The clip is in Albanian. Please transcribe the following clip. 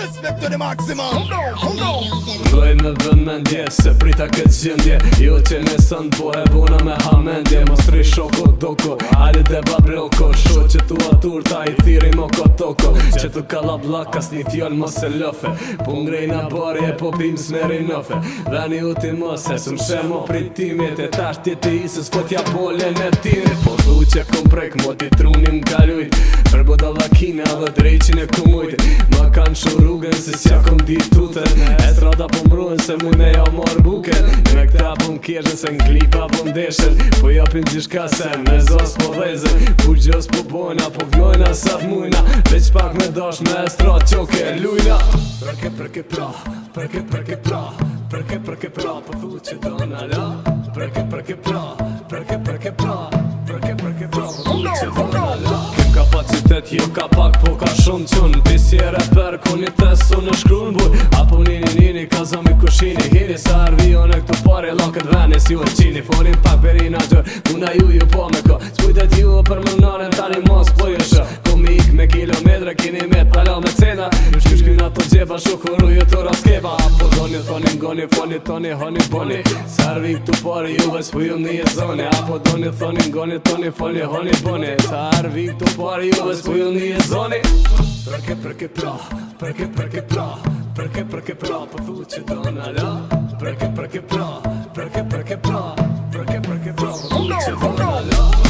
Respect to the maximum. Doj me vën me ndje, se prita këtë gjendje. Jo që nesën po e bona me hamendje. Mostri shoko doko, ale dhe babloko. Sho që tu aturta i thiri moko toko. Që tu kalla blakas një fjall mos e lofe. Po ngrejna barje, po pim smeri nofe. Veni u ti mose, së mshemo pritimit. E tash tjeti isës po t'ja bole në tiri. Po du që kom prek, mo ti trunin kalujt. Për boda lakine edhe drejqin e kumujt. Ma kanë shu rrugën se s'ja kom ditutën. E strada po mruën se mu me ja marrë buken. Me këta po m'kjeshen se n'klipa po m'deshen. Po japin gjishka se me zos po dhezën. Ku gjos po bojna, po vnojna sa t'mujna. Veç pak me dash me estrat qoke lujna. Përke pra, përke pra. Përke pra, po thu që dona la. Përke pra, përke pra. Përke pra, po thu që dona la. Kem kapacitet, jo ka pak, po ka shumë qun. Pisi e reper, ku një tesu në shkruan buj. Apo nini, ka zami kushini. Hini sa arvion e këtu pare, lakët veni si u e qini. Folin pak perina gjër, muna ju po me ko. Spujtet ju për më naren, tani mos po ju shë. Komi ik me kilometre, kini me tala me cena. Shkyshkyn ato gjepa, shukuru ju të raskepa. Apo doni, thoni, ngoni, foni, toni, honi, boni. Sarvi këtu pare juve, s'pu ju një zone. Apo doni, thoni, ngoni, toni, foni, honi, boni. Sarvi këtu pare juve, s'pu ju një zone. Përke pra, përke pra. Përke pra, po thu që dona la. Përke pra, përke pra. Përke pra, po thu që dona la.